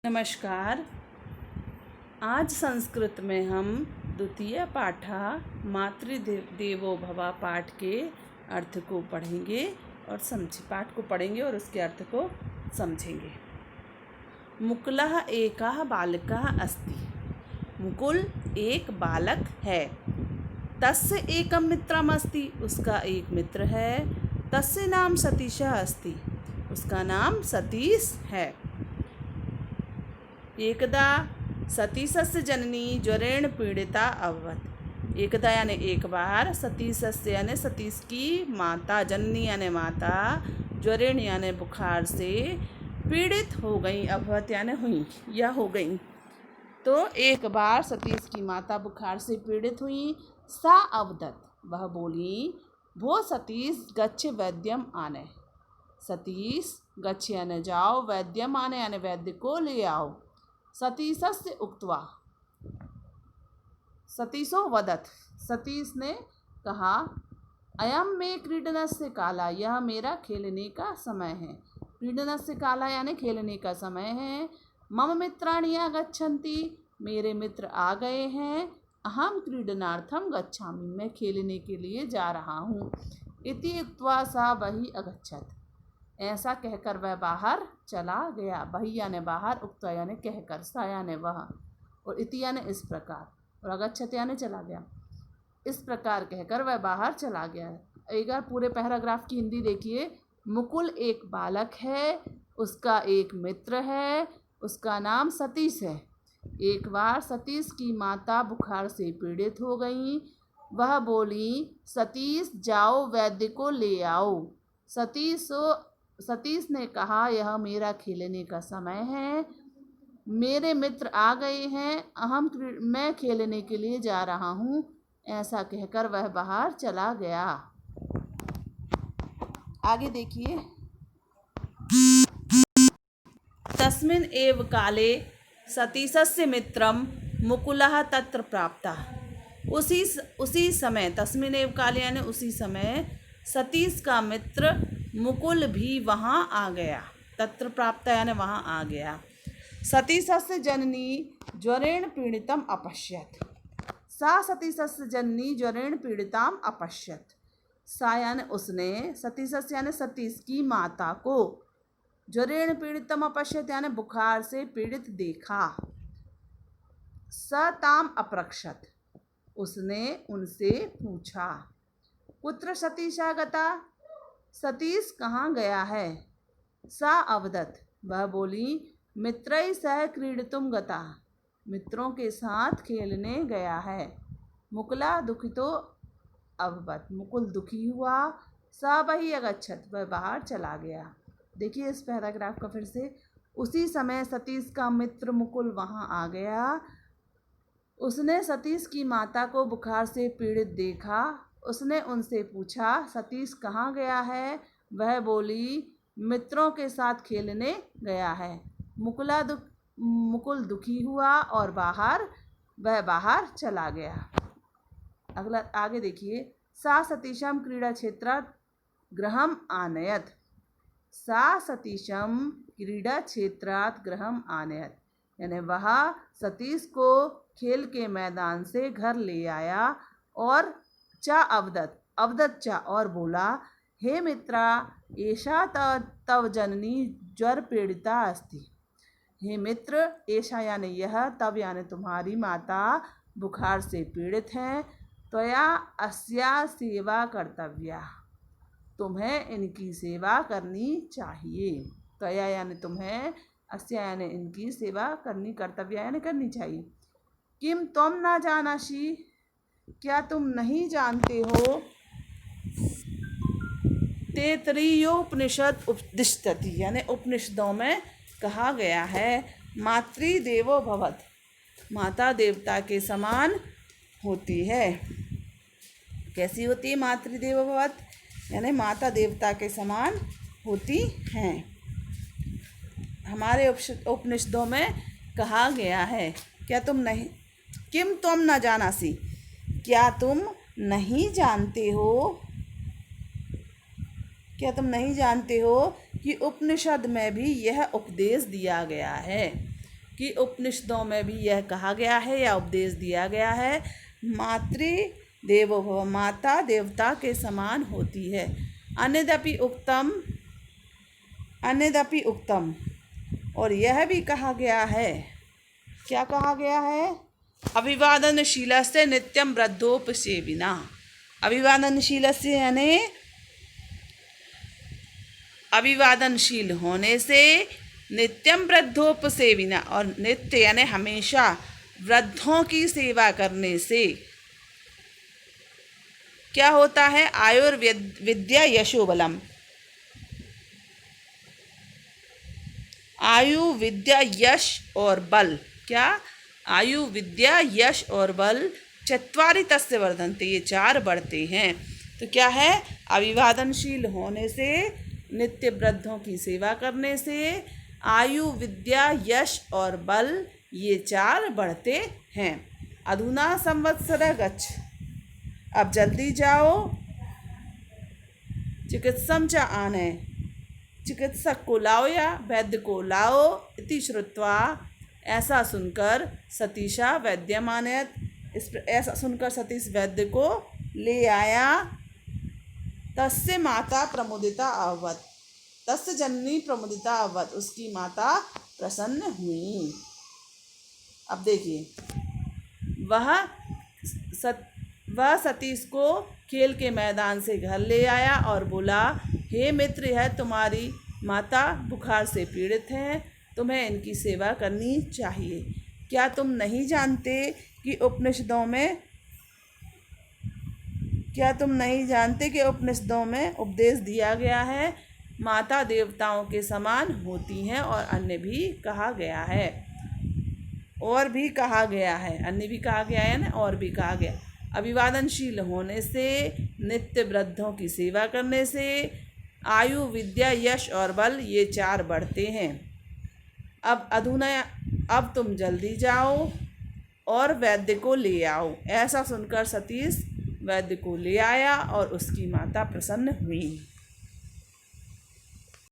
नमस्कार। आज संस्कृत में हम द्वितीय पाठा मातृदेवो भव पाठ के अर्थ को पढ़ेंगे और पाठ को पढ़ेंगे और उसके अर्थ को समझेंगे। मुकुलः एकः बालकः अस्ति। मुकुल एक बालक है। तस्य एकं मित्रम् अस्ति। उसका एक मित्र है। तस्य नाम सतीशः अस्ति। उसका नाम सतीश है। एकदा सतीशस्य जननी ज्वरेण पीड़िता अभवत्। एकदा यानी एक बार, सतीशस्य यानी सतीश की माता, जननी यानी माता, ज्वरेण यानी बुखार से पीड़ित हो गई, अभवत यानी हुई या हो गई। तो एक बार सतीश की माता बुखार से पीड़ित हुई। सा अवदत्, वह बोली, भो सतीश गच्छ वैद्यम आने। सतीश गच्छ यानी जाओ, वैद्यम आने यानी वैद्य को ले आओ। सतीशस्य उक्त्वा, सतीशो वदत्, सतीश ने कहा, अयम में क्रीडनस्य काला, यह मेरा खेलने का समय है। क्रीडनस्य काला यानी खेलने का समय है। मम मित्राणि आगच्छन्ति, मेरे मित्र आ गए हैं। अहम क्रीडनार्थम गच्छामि, मैं खेलने के लिए जा रहा हूँ। इति उक्त्वा सा बहिः अगच्छत्, ऐसा कहकर वह बाहर चला गया। बही यानी बाहर, उक्त्वा यानी कहकर, सा यानी वह, और इति यानी इस प्रकार, और अगच्छत् यानी चला गया। इस प्रकार कहकर वह बाहर चला गया। एक बार पूरे पैराग्राफ की हिंदी देखिए। मुकुल एक बालक है, उसका एक मित्र है, उसका नाम सतीश है। एक बार सतीश की माता बुखार से पीड़ित हो गई। वह बोली, सतीश जाओ वैद्य को ले आओ। सतीश ने कहा, यह मेरा खेलने का समय है, मेरे मित्र आ गए हैं, मैं खेलने के लिए जा रहा हूँ। ऐसा कहकर वह बाहर चला गया। आगे देखिए। तस्मिन् एव काले सतीशस्य मित्रं मुकुलः तत्र प्राप्तः। उसी समय, तस्मिन् एव काले यानी उसी समय, सतीश का मित्र मुकुल भी वहाँ आ गया। तत्र प्राप्त यानी वहाँ आ गया। सतीशस्य जननी ज्वरेण पीड़ितम अपश्यत्। सा सतीशस्य जननी ज्वरेण पीड़िताम अपश्यत्। सा यानी उसने, सतीशस्य यानी सतीश की माता को, ज्वरेण पीड़ितम अपश्यत् यानी बुखार से पीड़ित देखा। स ताम अपृच्छत्, उसने उनसे पूछा, कुत्र सतीशा गता, सतीश कहाँ गया है। सा अवदत्, वह बोली, मित्रैः सह क्रीडितुं गता, मित्रों के साथ खेलने गया है। मुकुला दुखितो अभवत्, मुकुल दुखी हुआ। सा बहिः अगच्छत्, वह बाहर चला गया। देखिए इस पैराग्राफ का फिर से। उसी समय सतीश का मित्र मुकुल वहाँ आ गया। उसने सतीश की माता को बुखार से पीड़ित देखा। उसने उनसे पूछा, सतीश कहाँ गया है। वह बोली, मित्रों के साथ खेलने गया है। मुकुल दुखी हुआ और वह बाहर चला गया। अगला आगे देखिए। सा सतीशम क्रीड़ा क्षेत्रात् गृहम् आनयत्। सा सतीशम क्रीड़ा क्षेत्रात् गृहम् आनयत्, यानी वह सतीश को खेल के मैदान से घर ले आया। और चा अवदत् चा, और बोला, हे मित्रा, एषा तव जननी ज्वर पीड़िता अस्ति। हे मित्र, एषा यानी यह, तव यानी तुम्हारी माता बुखार से पीड़ित हैं। त्वया अस्या सेवा कर्तव्या, तुम्हें इनकी सेवा करनी चाहिए। त्वया यानी तुम्हें, अस्या यानी इनकी सेवा करनी, कर्तव्या यानी करनी चाहिए। किम तुम न जानासि, क्या तुम नहीं जानते हो। तैत्तिरीयोपनिषद उपदिष्टति, यानी उपनिषदों में कहा गया है, मातृदेवो भवत्, माता देवता के समान होती है। कैसी होती है मातृदेवो भवत्, यानी माता देवता के समान होती हैं। हमारे उपनिषदों में कहा गया है, क्या तुम नहीं, किम तुम न जानासि, क्या तुम नहीं जानते हो, क्या तुम नहीं जानते हो कि उपनिषद में भी यह उपदेश दिया गया है। कि उपनिषदों में भी यह कहा गया है या उपदेश दिया गया है, मातृ देवो भव, माता देवता के समान होती है। अन्यदपि उक्तम, और यह भी कहा गया है, क्या कहा गया है, अभिवादनशीलस्य नित्यं वृद्धोपसेविना। अभिवादनशीलस्य यानी अभिवादनशील होने से, नित्यम वृद्धोपसेविना, और नित्य यानी हमेशा वृद्धों की सेवा करने से क्या होता है, आयुर्विद्या यशो बलम। आयु विद्या यश और बल, क्या, आयु विद्या यश और बल चत्वारि तस्य वर्धन्ते, ये 4 बढ़ते हैं। तो क्या है, अभिवादनशील होने से, नित्य वृद्धों की सेवा करने से, आयु विद्या यश और बल ये 4 बढ़ते हैं। अधुना संवत्सर गच्छ, अब जल्दी जाओ, चिकित्सम च आने, चिकित्सक को लाओ या वैद्य को लाओ, इति श्रुत्वा, ऐसा सुनकर, सतीशा वैद्यम आनयत, ऐसा सुनकर सतीश वैद्य को ले आया। तस्य माता प्रमुदिता अभवत, तस्य जननी प्रमुदिता अभवत, उसकी माता प्रसन्न हुई। अब देखिए, वह सतीश को खेल के मैदान से घर ले आया और बोला, हे मित्र, यह तुम्हारी माता बुखार से पीड़ित हैं, तुम्हें इनकी सेवा करनी चाहिए। क्या तुम नहीं जानते कि उपनिषदों में उपदेश दिया गया है, माता देवताओं के समान होती हैं, और अन्य भी कहा गया है, अन्य भी कहा गया है ना, और भी कहा गया। अभिवादनशील होने से, नित्य वृद्धों की सेवा करने से, आयु विद्या यश और बल ये 4 बढ़ते हैं। अब तुम जल्दी जाओ और वैद्य को ले आओ। ऐसा सुनकर सतीश वैद्य को ले आया और उसकी माता प्रसन्न हुई।